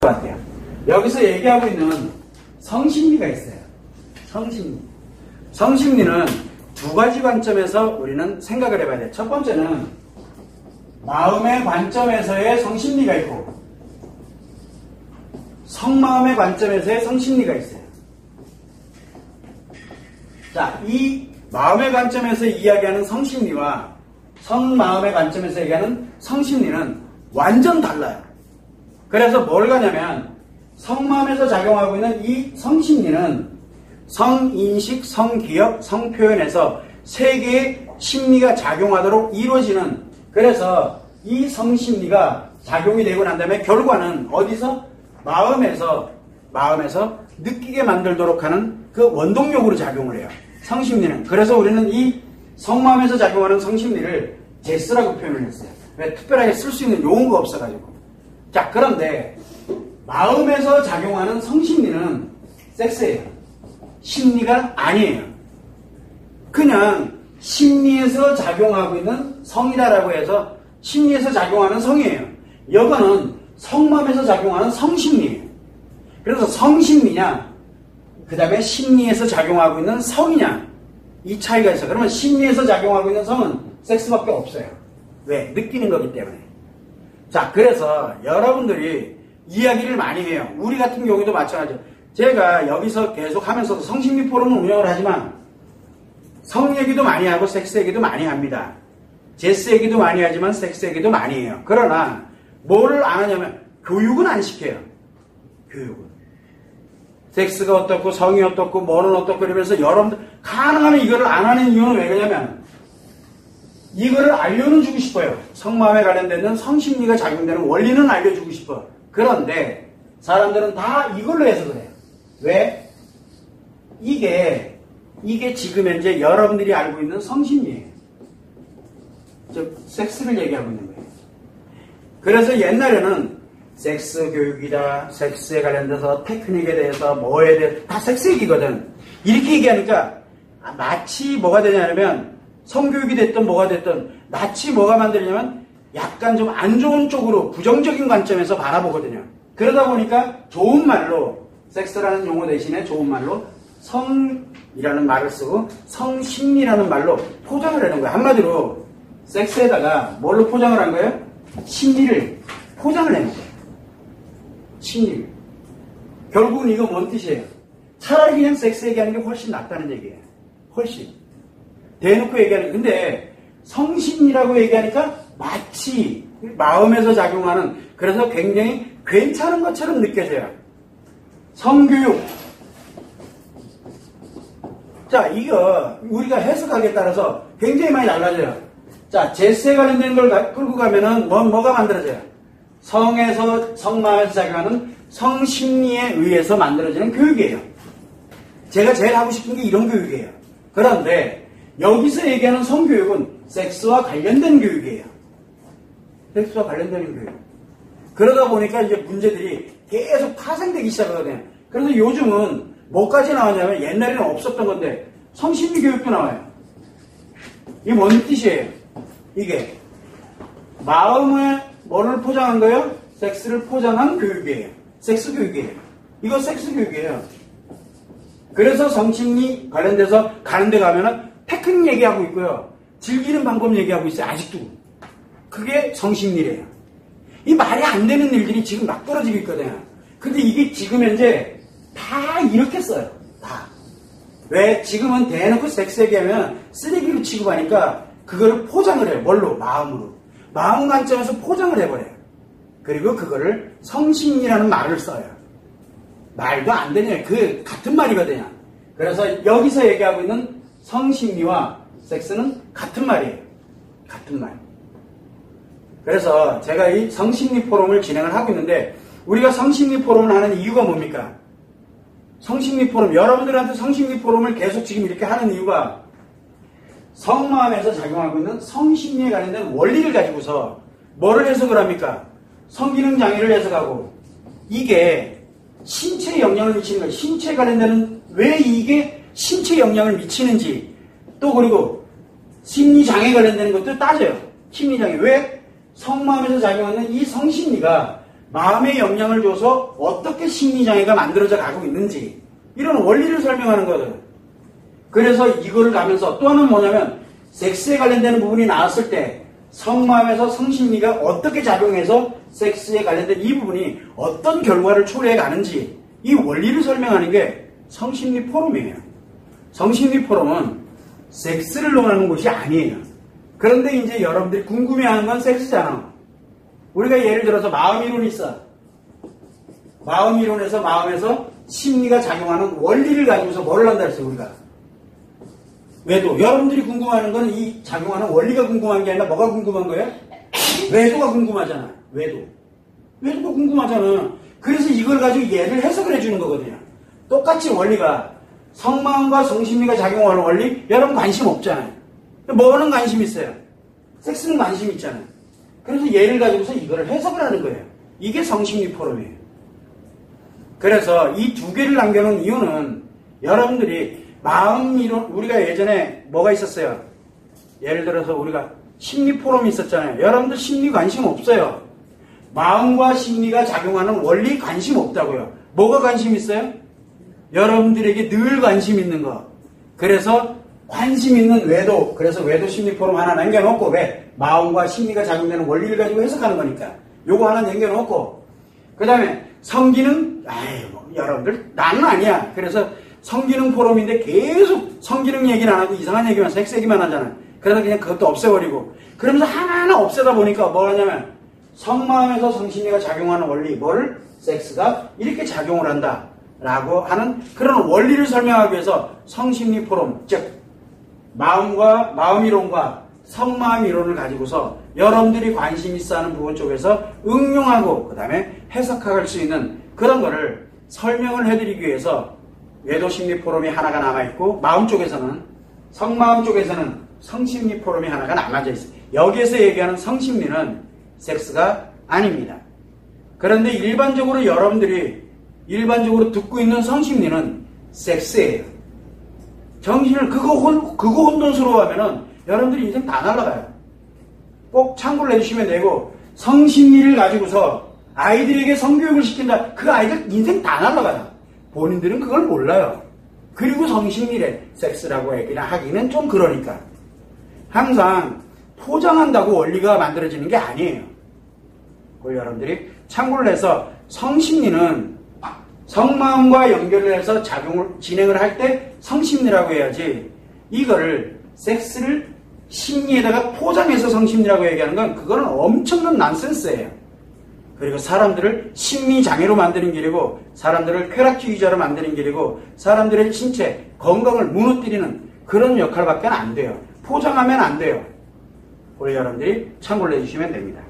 같아요. 여기서 얘기하고 있는 성심리가 있어요. 성심리. 성심리는 두 가지 관점에서 우리는 생각을 해봐야 돼요. 첫 번째는 마음의 관점에서의 성심리가 있고 성마음의 관점에서의 성심리가 있어요. 자, 이 마음의 관점에서 이야기하는 성심리와 성마음의 관점에서 얘기하는 성심리는 완전 달라요. 그래서 뭘 가냐면 성마음에서 작용하고 있는 이 성심리는 성인식, 성기억, 성표현에서 세 개의 심리가 작용하도록 이루어지는, 그래서 이 성심리가 작용이 되고 난 다음에 결과는 어디서? 마음에서 느끼게 만들도록 하는 그 원동력으로 작용을 해요. 성심리는. 그래서 우리는 이 성마음에서 작용하는 성심리를 제스라고 표현을 했어요. 왜? 특별하게 쓸 수 있는 용어가 없어가지고. 자, 그런데 마음에서 작용하는 성심리는 섹스예요. 심리가 아니에요. 그냥 심리에서 작용하고 있는 성이다라고 해서 심리에서 작용하는 성이에요. 이거는 성마음에서 작용하는 성심리예요. 그래서 성심리냐, 그 다음에 심리에서 작용하고 있는 성이냐, 이 차이가 있어요. 그러면 심리에서 작용하고 있는 성은 섹스밖에 없어요. 왜? 느끼는 거기 때문에. 자, 그래서 여러분들이 이야기를 많이 해요. 우리 같은 경우도 마찬가지죠. 제가 여기서 계속 하면서도 성심리 포럼을 운영을 하지만 성 얘기도 많이 하고 섹스 얘기도 많이 합니다. 제스 얘기도 많이 하지만 섹스 얘기도 많이 해요. 그러나 뭐를 안 하냐면 교육은 안 시켜요. 교육은. 섹스가 어떻고 성이 어떻고 뭐는 어떻고 이러면서 여러분들 가능하면 이거를 안 하는 이유는 왜 그러냐면 이거를 알려는 주고 싶어요. 성마음에 관련된 성심리가 작용되는 원리는 알려주고 싶어. 그런데 사람들은 다 이걸로 해서 그래요. 왜? 이게 지금 현재 여러분들이 알고 있는 성심리예요. 즉 섹스를 얘기하고 있는 거예요. 그래서 옛날에는 섹스 교육이다, 섹스에 관련돼서 테크닉에 대해서 뭐에 대해서 다 섹스 얘기거든. 이렇게 얘기하니까 마치 뭐가 되냐면 성교육이 됐든 뭐가 됐든 마치 뭐가 만들냐면 약간 좀 안 좋은 쪽으로 부정적인 관점에서 바라보거든요. 그러다 보니까 좋은 말로 섹스라는 용어 대신에 좋은 말로 성이라는 말을 쓰고 성심리라는 말로 포장을 하는 거예요. 한마디로 섹스에다가 뭘로 포장을 한 거예요? 심리를 포장을 해놓은 거예요. 심리를. 결국은 이거 뭔 뜻이에요? 차라리 그냥 섹스 얘기하는 게 훨씬 낫다는 얘기예요. 훨씬. 대놓고 얘기하는 게. 근데 성심리라고 얘기하니까 마치 마음에서 작용하는, 그래서 굉장히 괜찮은 것처럼 느껴져요. 성교육. 자, 이거 우리가 해석하기에 따라서 굉장히 많이 달라져요. 자, 제스에 관련된 걸 끌고 가면은 뭐가 만들어져요? 성에서, 성마음에서 작용하는 성심리에 의해서 만들어지는 교육이에요. 제가 제일 하고 싶은 게 이런 교육이에요. 그런데 여기서 얘기하는 성교육은 섹스와 관련된 교육이에요. 섹스와 관련된 교육. 그러다 보니까 이제 문제들이 계속 파생되기 시작하거든요. 그래서 요즘은 뭐까지 나오냐면 옛날에는 없었던 건데 성심리 교육도 나와요. 이게 뭔 뜻이에요? 이게 마음에 뭐를 포장한 거예요? 섹스를 포장한 교육이에요. 섹스 교육이에요. 이거 섹스 교육이에요. 그래서 성심리 관련돼서 가는 데 가면은 테크닉 얘기하고 있고요. 즐기는 방법 얘기하고 있어요. 아직도. 그게 성심리래요. 이 말이 안 되는 일들이 지금 막 떨어지고 있거든요. 근데 이게 지금 현재 다 이렇게 써요. 다. 왜? 지금은 대놓고 섹스 얘기하면 쓰레기로 취급하니까 그거를 포장을 해요. 뭘로? 마음으로. 마음 관점에서 포장을 해버려요. 그리고 그거를 성심리라는 말을 써요. 말도 안 되냐. 그 같은 말이거든요. 그래서 여기서 얘기하고 있는 성심리와 섹스는 같은 말이에요. 같은 말. 그래서 제가 이 성심리 포럼을 진행을 하고 있는데 우리가 성심리 포럼을 하는 이유가 뭡니까? 성심리 포럼, 여러분들한테 성심리 포럼을 계속 지금 이렇게 하는 이유가 성마음에서 작용하고 있는 성심리에 관련된 원리를 가지고서 뭐를 해석을 합니까? 성기능 장애를 해석하고 이게 신체에 영향을 미치는 거예요. 신체에 관련된 왜 이게 신체에 영향을 미치는지 또 그리고 심리장애 관련되는 것도 따져요. 심리장애. 왜? 성마음에서 작용하는 이 성심리가 마음에 영향을 줘서 어떻게 심리장애가 만들어져 가고 있는지 이런 원리를 설명하는 거거든. 그래서 이거를 가면서 또 하나는 뭐냐면 섹스에 관련되는 부분이 나왔을 때 성마음에서 성심리가 어떻게 작용해서 섹스에 관련된 이 부분이 어떤 결과를 초래해 가는지 이 원리를 설명하는 게 성심리 포럼이에요. 성심리 포럼은 섹스를 논하는 곳이 아니에요. 그런데 이제 여러분들이 궁금해하는 건 섹스잖아. 우리가 예를 들어서 마음이론이 있어. 마음이론에서 마음에서 심리가 작용하는 원리를 가지고서 뭐를 한다 했어요, 우리가. 외도. 여러분들이 궁금해하는 건 이 작용하는 원리가 궁금한 게 아니라 뭐가 궁금한 거예요? 외도가 궁금하잖아. 외도. 외도가 궁금하잖아. 그래서 이걸 가지고 얘를 해석을 해주는 거거든요. 똑같이 원리가 성마음과 성심리가 작용하는 원리 여러분 관심 없잖아요. 뭐는 관심 있어요? 섹스는 관심 있잖아요. 그래서 얘를 가지고서 이거를 해석을 하는 거예요. 이게 성심리 포럼이에요. 그래서 이 두 개를 남겨놓은 이유는 여러분들이 마음이론, 우리가 예전에 뭐가 있었어요? 예를 들어서 우리가 심리 포럼이 있었잖아요. 여러분들 심리 관심 없어요. 마음과 심리가 작용하는 원리 관심 없다고요. 뭐가 관심 있어요? 여러분들에게 늘 관심 있는 거. 그래서 관심 있는 외도. 그래서 외도 심리 포럼 하나 남겨놓고 왜? 마음과 심리가 작용되는 원리를 가지고 해석하는 거니까. 요거 하나 남겨놓고 그 다음에 성기능. 여러분들 나는 아니야. 그래서 성기능 포럼인데 계속 성기능 얘기는 안 하고 이상한 얘기만 섹스 얘기만 하잖아요. 그래서 그냥 그것도 없애버리고 그러면서 하나하나 없애다 보니까 뭐 하냐면 성마음에서 성심리가 작용하는 원리 뭐를? 섹스가 이렇게 작용을 한다 라고 하는 그런 원리를 설명하기 위해서 성심리 포럼, 즉 마음과 마음이론과 성마음이론을 가지고서 여러분들이 관심 있어 하는 부분 쪽에서 응용하고 그 다음에 해석할 수 있는 그런 거를 설명을 해드리기 위해서 외도심리 포럼이 하나가 남아있고 마음 쪽에서는 성마음 쪽에서는 성심리 포럼이 하나가 남아져 있어요. 여기에서 얘기하는 성심리는 섹스가 아닙니다. 그런데 일반적으로 여러분들이 일반적으로 듣고 있는 성심리는 섹스예요. 정신을 그거 혼돈스러워하면은 여러분들이 인생 다 날아가요. 꼭 참고를 해주시면 되고 성심리를 가지고서 아이들에게 성교육을 시킨다. 그 아이들 인생 다 날아가요. 본인들은 그걸 몰라요. 그리고 성심리래 섹스라고 얘기를 하기는 좀 그러니까 항상 포장한다고 원리가 만들어지는 게 아니에요. 그걸 여러분들이 참고를 해서 성심리는 성마음과 연결을 해서 진행을 할 때 성심리라고 해야지 이거를 섹스를 심리에다가 포장해서 성심리라고 얘기하는 건 그거는 엄청난 난센스예요. 그리고 사람들을 심리장애로 만드는 길이고 사람들을 쾌락주의자로 만드는 길이고 사람들의 신체 건강을 무너뜨리는 그런 역할밖에 안 돼요. 포장하면 안 돼요. 우리 여러분들이 참고를 해주시면 됩니다.